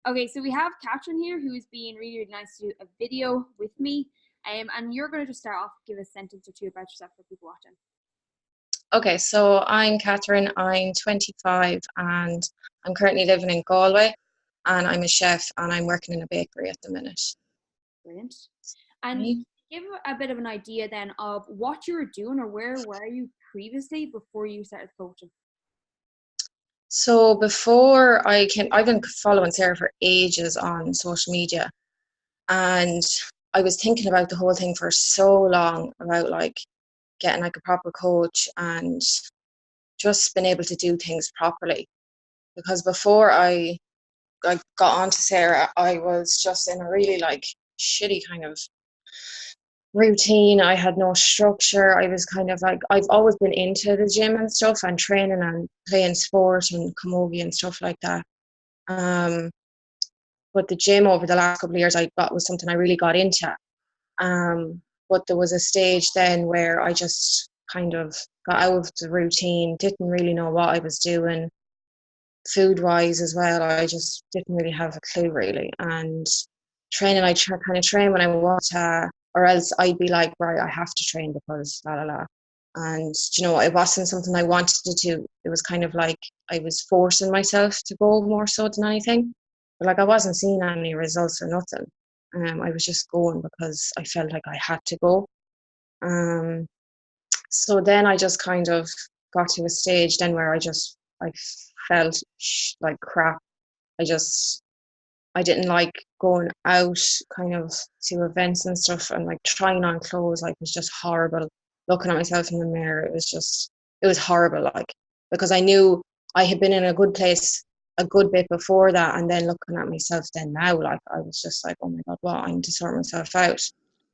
Okay, so we have Catherine here who's been really, really nice to do a video with me. And you're going to just start off, give a sentence or two about yourself for people watching. Okay, so I'm Catherine, I'm 25 and I'm currently living in Galway and I'm a chef and I'm working in a bakery at the minute. Brilliant. And Right. give a bit of an idea then of what you were doing or where were you previously before you started coaching? So before I've been following Sarah for ages on social media and I was thinking about the whole thing for so long about like getting like a proper coach and just being able to do things properly. Because before I got onto Sarah, I was just in a really like shitty kind of routine. I had no structure. I was kind of like, I've always been into the gym and stuff and training and playing sport and camogie and stuff like that. Um, but the gym over the last couple of years I got was something I really got into. But there was a stage then where I just kind of got out of the routine, didn't really know what I was doing food wise as well. I just didn't really have a clue really. And training, kind of train when I want to, or else I'd be like, right, I have to train because la la la. And you know, it wasn't something I wanted to do. It was kind of like I was forcing myself to go more so than anything. But like I wasn't seeing any results or nothing. I was just going because I felt like I had to go. Um, so then I just kind of got to a stage then where I felt like crap. I just I didn't like going out kind of to events and stuff and like trying on clothes like was just horrible. Looking at myself in the mirror, it was horrible like because I knew I had been in a good place a good bit before that and then looking at myself then now like I was just like, oh my god, what, I need to sort myself out.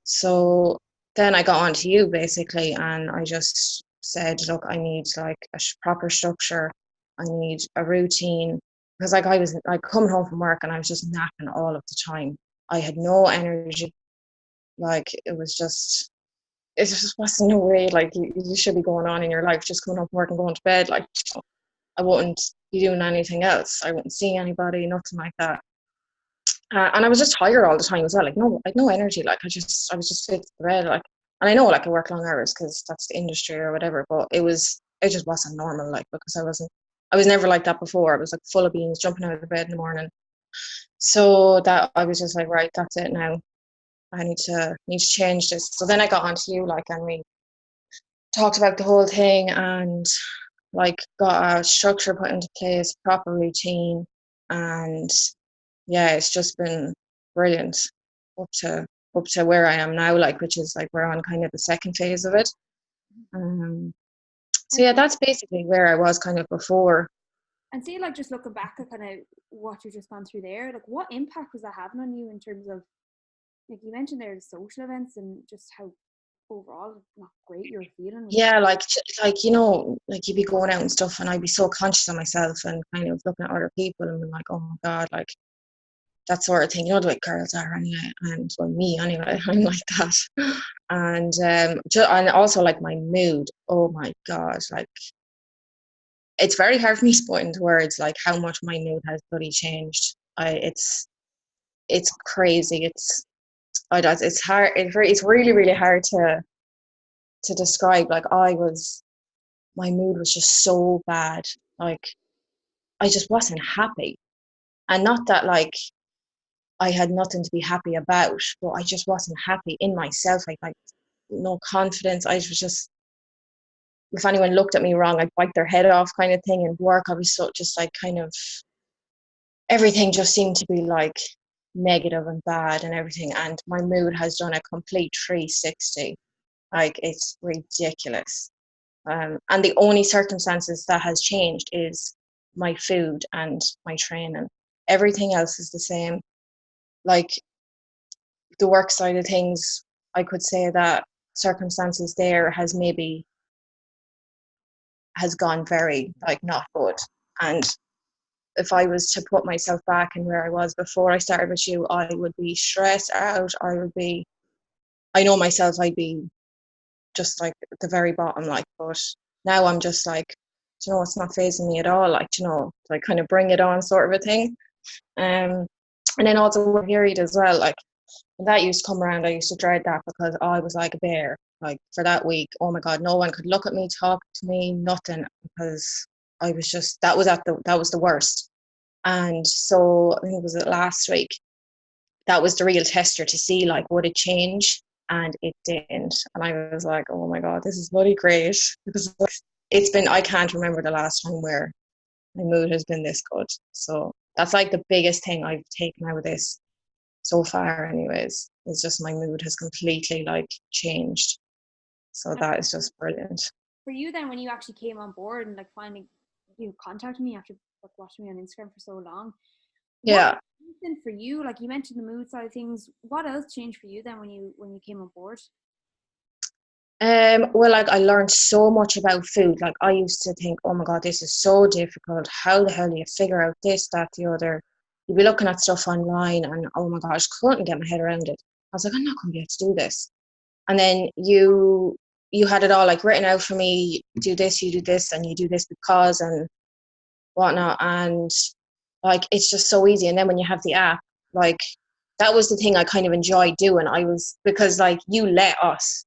So then I got on to you basically and I just said, look, I need like a proper structure. I need a routine because like I was like coming home from work and I was just napping all of the time. I had no energy. Like it just wasn't no way like you should be going on in your life just coming home from work and going to bed. Like I wouldn't be doing anything else. I wouldn't see anybody, nothing like that. And I was just tired all the time as well. Like no, like no energy. Like I was just fit to the bed. Like, and I know like I work long hours because that's the industry or whatever. But it just wasn't normal. Like because I was never like that before. I was like full of beans, jumping out of the bed in the morning. So that I was just like, right, that's it now. I need to change this. So then I got onto you, like, and we talked about the whole thing and like got a structure put into place, proper routine, and yeah, it's just been brilliant up to up to where I am now, like which is like we're on kind of the second phase of it. Um, so And yeah, that's basically where I was kind of before. say like just looking back at kind of what you've just gone through there, like what impact was that having on you in terms of like you mentioned there the social events and just how overall not great you're feeling with Yeah, like you know, like you'd be going out and stuff, and I'd be so conscious of myself and kind of looking at other people and being like, oh my god, like that sort of thing. You know the way girls are anyway, and well, me anyway, I'm like that. And and also like my mood. Oh my god, like it's very hard for me to put into words like how much my mood has bloody changed. It's crazy. It's hard. It's really really hard to describe. Like my mood was just so bad. Like I just wasn't happy. And not that like I had nothing to be happy about, but I just wasn't happy in myself. Like no confidence. I was just if anyone looked at me wrong, I'd bite their head off kind of thing. And work, I was so just like kind of everything just seemed to be like negative and bad and everything. And my mood has done a complete 360. Like it's ridiculous. And the only circumstances that has changed is my food and my training. Everything else is the same. Like the work side of things, I could say that circumstances there has gone very like not good. And if I was to put myself back in where I was before I started with you, I would be stressed out. I know myself, I'd be just like at the very bottom, like, but now I'm just like, you know, it's not phasing me at all, like, you know, like kind of bring it on sort of a thing. Um, And then also with period as well, like when that used to come around, I used to dread that because I was like a bear. Like for that week, oh my God, no one could look at me, talk to me, nothing, because I was just that was the worst. And so I think it was last week, that was the real tester to see like would it change, and it didn't. And I was like, oh my God, this is bloody great, because it's been, I can't remember the last time where my mood has been this good. So that's like the biggest thing I've taken out of this so far anyways, is just my mood has completely like changed. So And that is just brilliant. for you then, when you actually came on board and like finally you contacted me after like watching me on Instagram for so long, what Yeah. then for you? Like you mentioned the mood side of things. What else changed for you then when you came on board? Well, like I learned so much about food. Like I used to think, oh my God, this is so difficult. How the hell do you figure out this, that, the other? You'd be looking at stuff online and oh my gosh, couldn't get my head around it. I was like, I'm not gonna be able to do this. And then you had it all like written out for me, do this, you do this, and you do this because and whatnot. And like it's just so easy. And then when you have the app, like that was the thing I kind of enjoyed doing. I was, because like you let us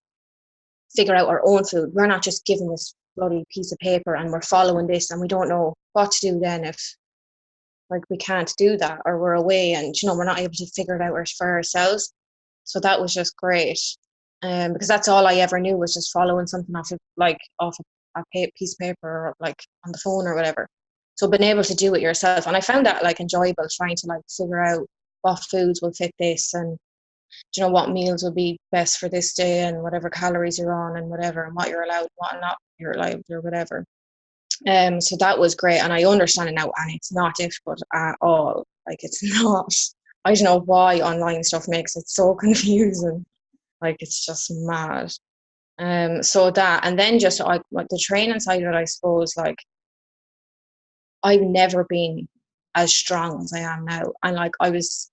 figure out our own food. We're not just given this bloody piece of paper and we're following this and we don't know what to do then if like we can't do that or we're away and we're not able to figure it out for ourselves. So that was just great. Because that's all I ever knew was just following something off a piece of paper or like on the phone or whatever. So being able to do it yourself, and I found that like enjoyable, trying to like figure out what foods will fit this and what meals will be best for this day and whatever calories you're on and whatever and what you're allowed, what not you're allowed or whatever. So that was great, and I understand it now, and it's not difficult at all. Like it's not. I don't know why online stuff makes it so confusing. Like it's just mad. So that, and then just like the training side of it, I suppose. Like I've never been as strong as I am now, and like I was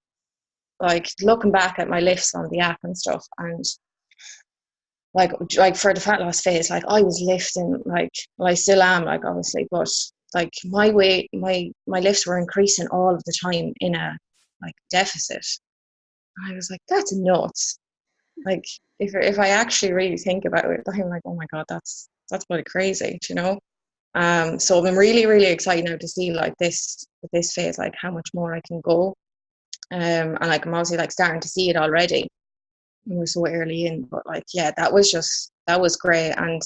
like looking back at my lifts on the app and stuff, and like for the fat loss phase, like I was lifting like, well, I still am, like obviously, but like my weight, my lifts were increasing all of the time in a like deficit. And I was like, that's nuts. Like if I actually really think about it, I'm like, oh my God, that's pretty crazy, So I'm really, really excited now to see like this phase, like how much more I can go. And like I'm obviously like starting to see it already. We're so early in, but like yeah, that was great. And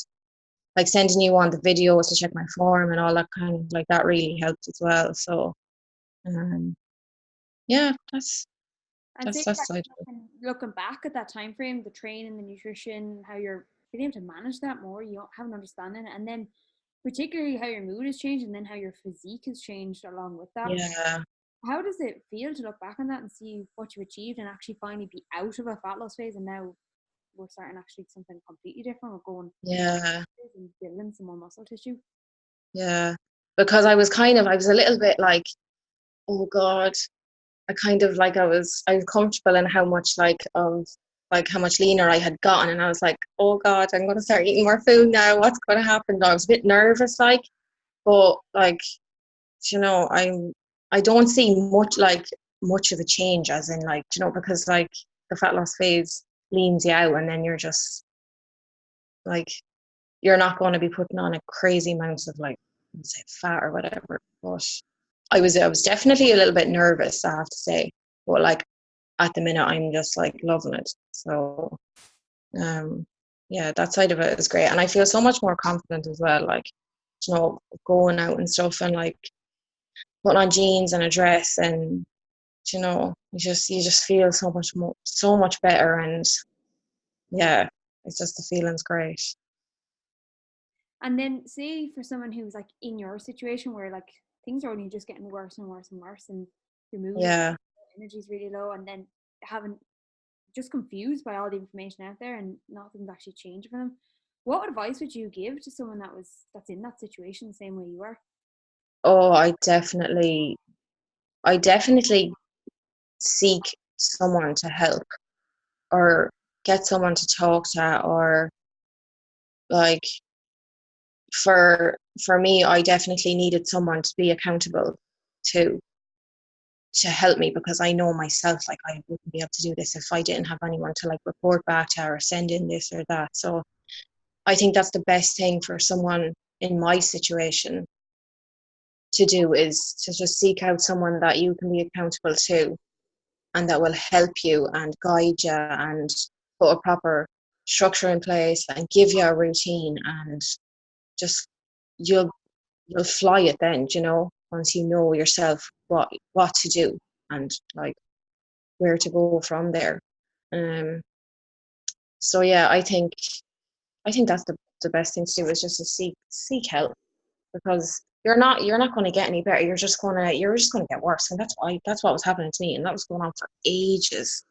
like sending you on the videos to check my form and all that kind of like that really helped as well. So um yeah, And say that's that that side of it. looking back at that time frame, the training, the nutrition, how you're being able to manage that more, you don't have an understanding, and then particularly how your mood has changed, and then how your physique has changed along with that. Yeah, How does it feel to look back on that and see what you achieved and actually finally be out of a fat loss phase, and now we're starting actually something completely different? We're going yeah, and building some more muscle tissue. yeah. Because I was a little bit like, oh God, I kind of like I was comfortable in how much like how much leaner I had gotten, and I was like, oh God, I'm gonna start eating more food now. What's gonna happen? I was a bit nervous, like, but like I'm I don't see much of a change, as in like because like the fat loss phase leans you out, and then you're just like you're not going to be putting on a crazy amount of like say fat or whatever. But I was definitely a little bit nervous, I have to say. But like at the minute, I'm just like loving it. So um, yeah, that side of it is great, and I feel so much more confident as well. Like going out and stuff, and like putting on jeans and a dress, and you just feel so much better, and yeah, it's just the feeling's great. And then say for someone who's like in your situation where like things are only just getting worse and worse and worse, and your mood is Yeah. energy is really low, and then having just confused by all the information out there and nothing's actually changed for them. What advice would you give to someone that's in that situation the same way you are? Oh, I definitely seek someone to help, or get someone to talk to, or like for me, I definitely needed someone to be accountable to to help me, because I know myself, like, I wouldn't be able to do this if I didn't have anyone to like report back to or send in this or that. So I think that's the best thing for someone in my situation to do, is to just seek out someone that you can be accountable to and that will help you and guide you and put a proper structure in place and give you a routine, and just you'll fly it then, once you know yourself what to do and like where to go from there. Um so yeah, I think that's the best thing to do, is just to seek help, because you're not going to get any better. You're just going to get worse, and that's what was happening to me, and that was going on for ages.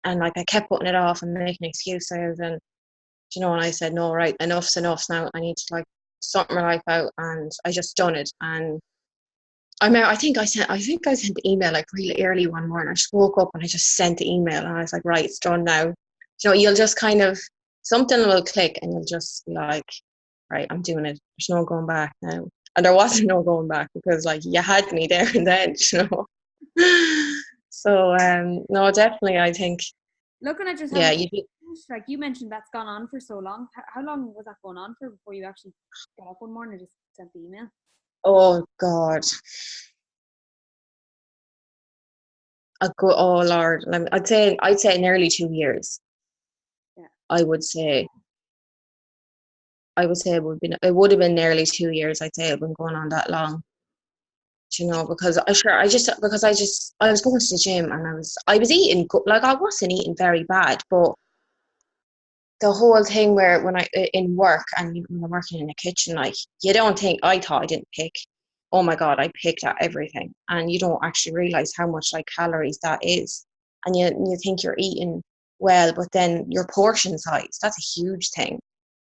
And like I kept putting it off and making excuses, and and I said, no, right, enough's enough now. I need to like sort my life out, and I just done it. And I think I sent the email like really early one morning. I just woke up and I just sent the email, and I was like, right, it's done now. You'll just kind of, something will click, and you'll just be like, right, I'm doing it. There's no going back now. And there wasn't no going back, because like you had me there and then. So no, definitely, I think, Looking at just how yeah, much, you do. like you mentioned, that's gone on for so long. How long was that going on for before you actually got up one morning and just sent the email? Oh God, oh Lord, I'd say nearly 2 years. Yeah. I would say it would have been nearly 2 years. I'd say it had been going on that long. Because I was going to the gym, and I was eating like, I wasn't eating very bad, but the whole thing where when I in work, and when I'm working in a kitchen, like, you don't think, I thought I didn't pick. Oh my God, I picked at everything, and you don't actually realize how much like calories that is, and you think you're eating well, but then your portion size, that's a huge thing.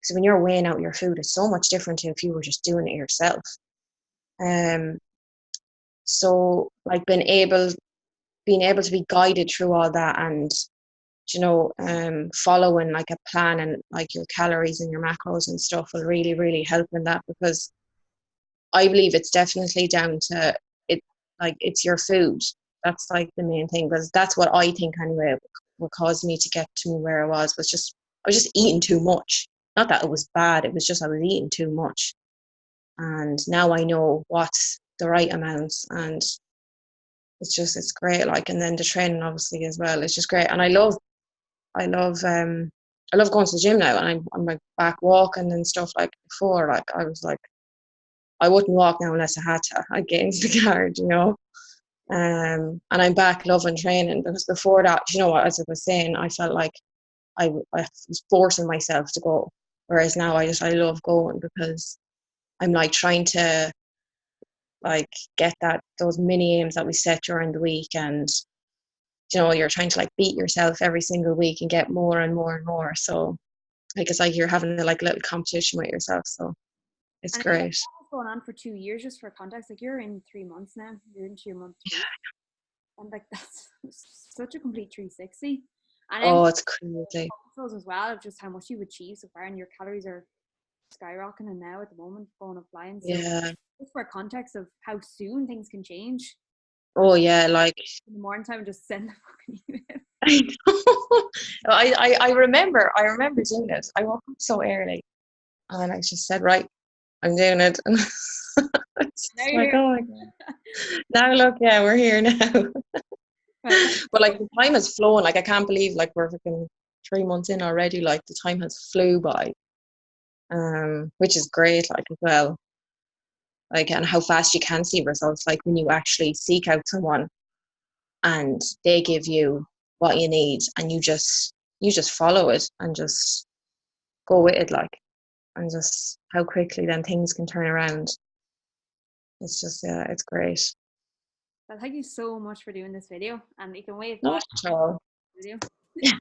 Because when you're weighing out your food, it's so much different to if you were just doing it yourself. Um, so like being able to be guided through all that, and following like a plan, and like your calories and your macros and stuff will really, really help in that, because I believe it's definitely down to it. Like, it's your food. That's like the main thing, because that's what I think anyway. What caused me to get to where I was just eating too much. Not that it was bad. It was just I was eating too much, and now I know what's the right amount, and it's great. Like, and then the training obviously as well. It's just great, and I love going to the gym now, and I'm like back walking and stuff. Like before, like I was like, I wouldn't walk now unless I had to. I'd get into the car. And I'm back loving training, because before that, as I was saying, I felt like I was forcing myself to go, whereas now I love going, because I'm like trying to like get those mini aims that we set during the week, and you're trying to like beat yourself every single week and get more and more and more. So like it's like you're having a like little competition with yourself. So it's And I mean, great. that's going on for 2 years, just for context. Like, you're in 3 months now. You're into your month 3, and like that's such a complete 360. And then Oh, it's crazy. photos as well of just how much you've achieved so far, and your calories are skyrocketing now at the moment, going up flying. So Yeah. just for context of how soon things can change. Like, Oh yeah, like in the morning time, just send the fucking email. I know. I remember doing it. I woke up so early, and I just said, right, I'm doing it. And it's Now just you're like, here. oh my God. Now look, yeah, we're here now. Right. But like the time has flown. Like I can't believe like we're freaking 3 months in already. Like the time has flew by. Which is great, like as well. Like, and how fast you can see results, like when you actually seek out someone and they give you what you need, and you just follow it and just go with it, like, and just how quickly then things can turn around. It's just, yeah, it's great. Well, thank you so much for doing this video, and you can wait Not back at all. the video.